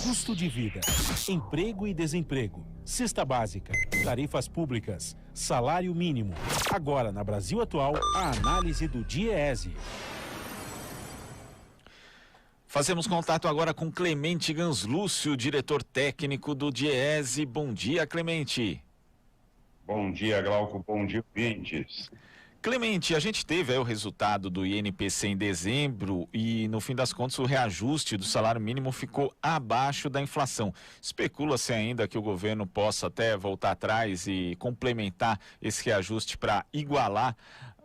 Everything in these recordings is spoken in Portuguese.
Custo de vida, emprego e desemprego, cesta básica, tarifas públicas, salário mínimo. Agora, na Brasil Atual, a análise do DIEESE. Fazemos contato agora com Clemente Ganslúcio, diretor técnico do DIEESE. Bom dia, Clemente. Bom dia, Glauco. Bom dia, ouvintes. Clemente, a gente teve aí o resultado do INPC em dezembro e, no fim das contas, o reajuste do salário mínimo ficou abaixo da inflação. Especula-se ainda que o governo possa até voltar atrás e complementar esse reajuste para igualar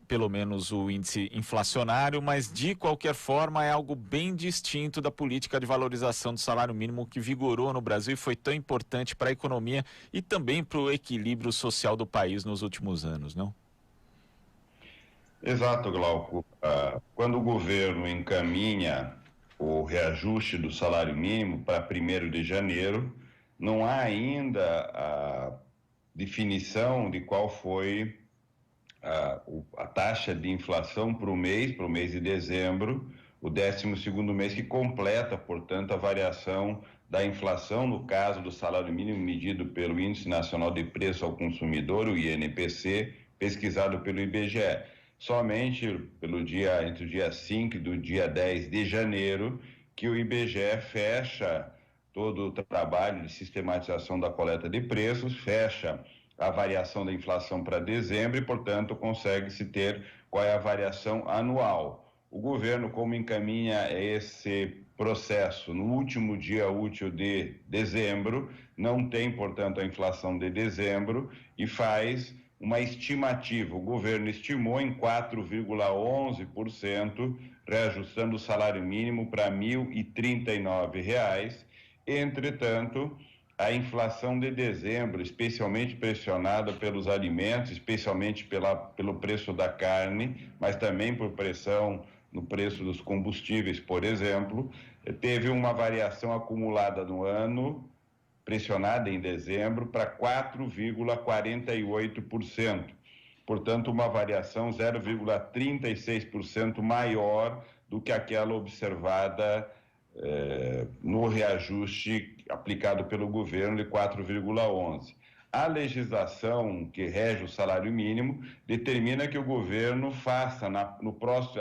pelo menos o índice inflacionário, mas de qualquer forma é algo bem distinto da política de valorização do salário mínimo que vigorou no Brasil e foi tão importante para a economia e também para o equilíbrio social do país nos últimos anos, não? Exato, Glauco. Quando o governo encaminha o reajuste do salário mínimo para 1º de janeiro, não há ainda a definição de qual foi a taxa de inflação para o mês de dezembro, o 12º mês que completa, portanto, a variação da inflação, no caso do salário mínimo medido pelo Índice Nacional de Preço ao Consumidor, o INPC, pesquisado pelo IBGE. Somente entre o dia 5 e do dia 10 de janeiro, que o IBGE fecha todo o trabalho de sistematização da coleta de preços, fecha a variação da inflação para dezembro e, portanto, consegue-se ter qual é a variação anual. O governo, como encaminha esse processo no último dia útil de dezembro, não tem, portanto, a inflação de dezembro e faz uma estimativa. O governo estimou em 4,11%, reajustando o salário mínimo para R$ 1.039. Entretanto, a inflação de dezembro, especialmente pressionada pelos alimentos, especialmente pelo preço da carne, mas também por pressão no preço dos combustíveis, por exemplo, teve uma variação acumulada no ano, pressionada em dezembro, para 4,48%. Portanto, uma variação 0,36% maior do que aquela observada no reajuste aplicado pelo governo de 4,11%. A legislação que rege o salário mínimo determina que o governo faça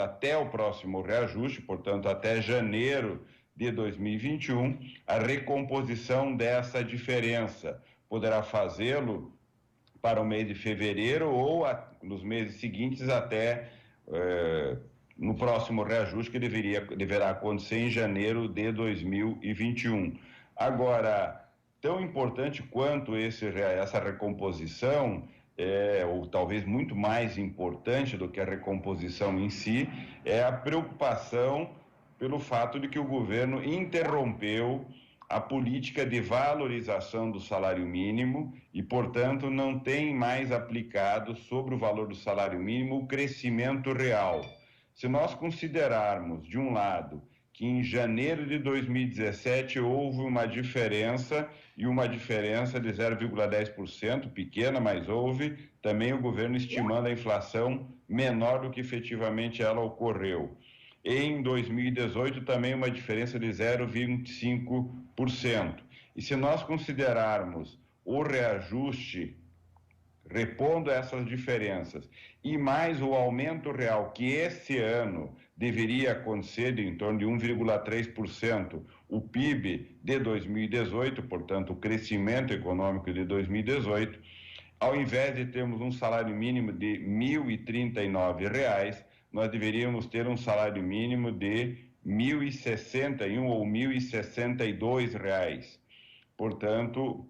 até o próximo reajuste, portanto até janeiro de 2021, a recomposição dessa diferença. Poderá fazê-lo para o mês de fevereiro ou nos meses seguintes até no próximo reajuste que deverá acontecer em janeiro de 2021. Agora, tão importante quanto essa recomposição, ou talvez muito mais importante do que a recomposição em si, é a preocupação pelo fato de que o governo interrompeu a política de valorização do salário mínimo e, portanto, não tem mais aplicado sobre o valor do salário mínimo o crescimento real. Se nós considerarmos, de um lado, que em janeiro de 2017 houve uma diferença de 0,10%, pequena, mas houve, também o governo estimando a inflação menor do que efetivamente ela ocorreu. Em 2018 também uma diferença de 0,25%. E se nós considerarmos o reajuste repondo essas diferenças e mais o aumento real que esse ano deveria acontecer de em torno de 1,3%, o PIB de 2018, portanto o crescimento econômico de 2018, ao invés de termos um salário mínimo de R$ 1.039, nós deveríamos ter um salário mínimo de R$ 1.061 ou R$ 1.062. Portanto,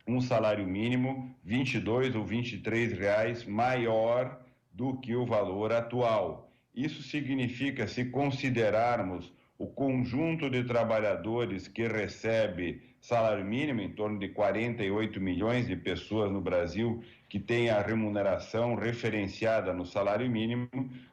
um salário mínimo R$ 22 ou R$ 23 maior do que o valor atual. Isso significa, se considerarmos o conjunto de trabalhadores que recebe salário mínimo, em torno de 48 milhões de pessoas no Brasil que tem a remuneração referenciada no salário mínimo,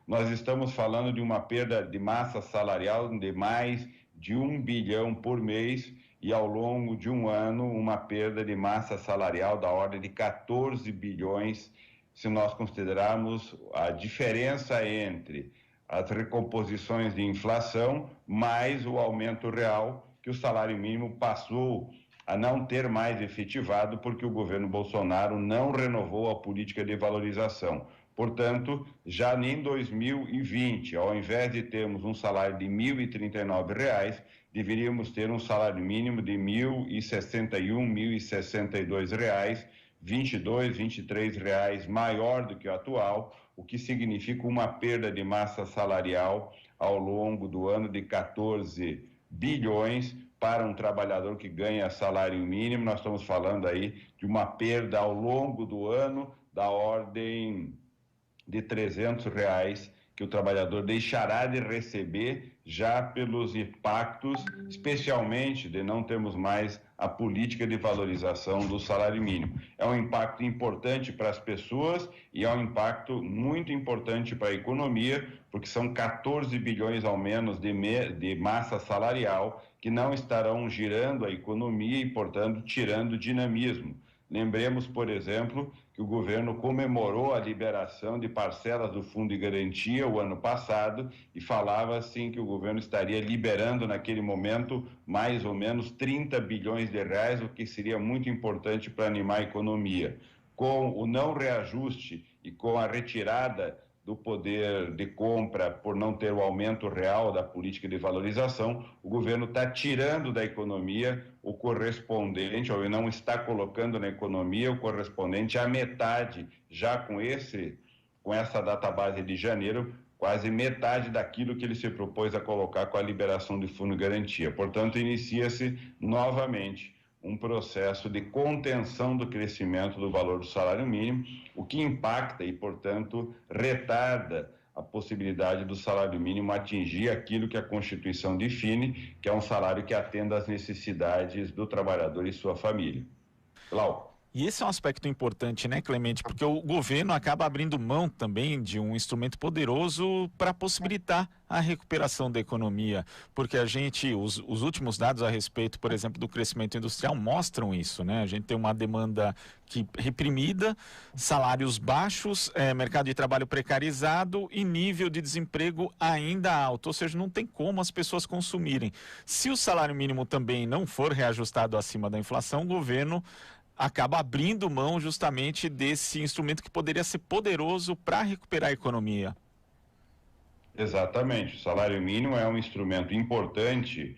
nós estamos falando de uma perda de massa salarial de mais de 1 bilhão por mês e ao longo de um ano uma perda de massa salarial da ordem de 14 bilhões, se nós considerarmos a diferença entre as recomposições de inflação, mais o aumento real que o salário mínimo passou a não ter mais efetivado, porque o governo Bolsonaro não renovou a política de valorização. Portanto, já em 2020, ao invés de termos um salário de R$ 1.039, deveríamos ter um salário mínimo de R$ 1.061, R$ 1.062, R$ 22, R$ 23 maior do que o atual, o que significa uma perda de massa salarial ao longo do ano de 14 bilhões para um trabalhador que ganha salário mínimo. Nós estamos falando aí de uma perda ao longo do ano da ordem de R$ 300 que o trabalhador deixará de receber já pelos impactos, especialmente de não termos mais a política de valorização do salário mínimo. É um impacto importante para as pessoas e é um impacto muito importante para a economia, porque são 14 bilhões ao menos de massa salarial que não estarão girando a economia e, portanto, tirando dinamismo. Lembremos, por exemplo, que o governo comemorou a liberação de parcelas do Fundo de Garantia o ano passado e falava assim que o governo estaria liberando naquele momento mais ou menos 30 bilhões de reais, o que seria muito importante para animar a economia. Com o não reajuste e com a retirada do poder de compra por não ter o aumento real da política de valorização, o governo está tirando da economia o correspondente, ou não está colocando na economia o correspondente à metade, já com essa data base de janeiro, quase metade daquilo que ele se propôs a colocar com a liberação do Fundo de Garantia. Portanto, inicia-se novamente um processo de contenção do crescimento do valor do salário mínimo, o que impacta e, portanto, retarda a possibilidade do salário mínimo atingir aquilo que a Constituição define, que é um salário que atenda às necessidades do trabalhador e sua família. Glauco. E esse é um aspecto importante, né, Clemente? Porque o governo acaba abrindo mão também de um instrumento poderoso para possibilitar a recuperação da economia. Porque os últimos dados a respeito, por exemplo, do crescimento industrial mostram isso, né? A gente tem uma demanda reprimida, salários baixos, mercado de trabalho precarizado e nível de desemprego ainda alto. Ou seja, não tem como as pessoas consumirem. Se o salário mínimo também não for reajustado acima da inflação, o governo acaba abrindo mão justamente desse instrumento que poderia ser poderoso para recuperar a economia. Exatamente. O salário mínimo é um instrumento importante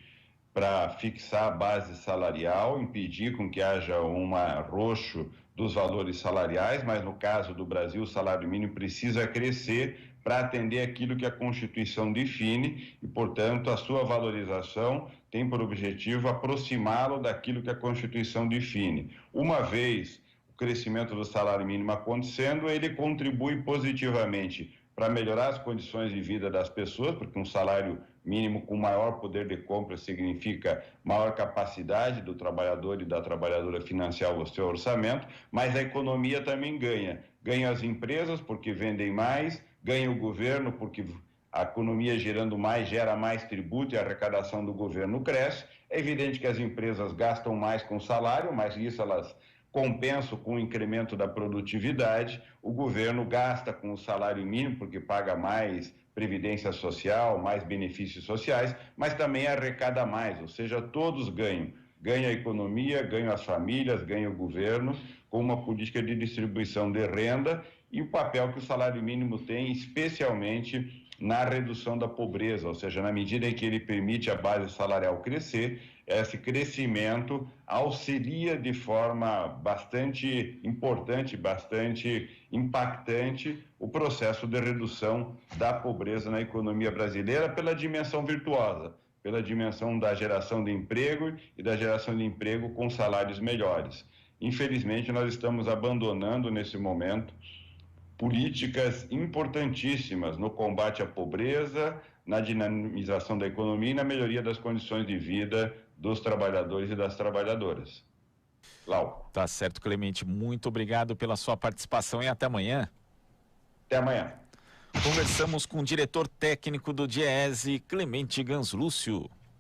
para fixar a base salarial, impedir com que haja um arroxo dos valores salariais, mas no caso do Brasil o salário mínimo precisa crescer para atender aquilo que a Constituição define e, portanto, a sua valorização tem por objetivo aproximá-lo daquilo que a Constituição define. Uma vez o crescimento do salário mínimo acontecendo, ele contribui positivamente para melhorar as condições de vida das pessoas, porque um salário mínimo com maior poder de compra significa maior capacidade do trabalhador e da trabalhadora financiar o seu orçamento, mas a economia também ganha. Ganham as empresas porque vendem mais, ganha o governo porque a economia gerando mais, gera mais tributo e a arrecadação do governo cresce. É evidente que as empresas gastam mais com salário, mas isso elas compensam com o incremento da produtividade. O governo gasta com o salário mínimo porque paga mais previdência social, mais benefícios sociais, mas também arrecada mais, ou seja, todos ganham. Ganha a economia, ganham as famílias, ganha o governo, com uma política de distribuição de renda e o papel que o salário mínimo tem, especialmente na redução da pobreza, ou seja, na medida em que ele permite a base salarial crescer, esse crescimento auxilia de forma bastante importante, bastante impactante o processo de redução da pobreza na economia brasileira pela dimensão virtuosa, pela dimensão da geração de emprego e da geração de emprego com salários melhores. Infelizmente, nós estamos abandonando nesse momento políticas importantíssimas no combate à pobreza, na dinamização da economia e na melhoria das condições de vida dos trabalhadores e das trabalhadoras. Lau. Tá certo, Clemente. Muito obrigado pela sua participação e até amanhã. Até amanhã. Conversamos com o diretor técnico do DIEESE, Clemente Ganslúcio.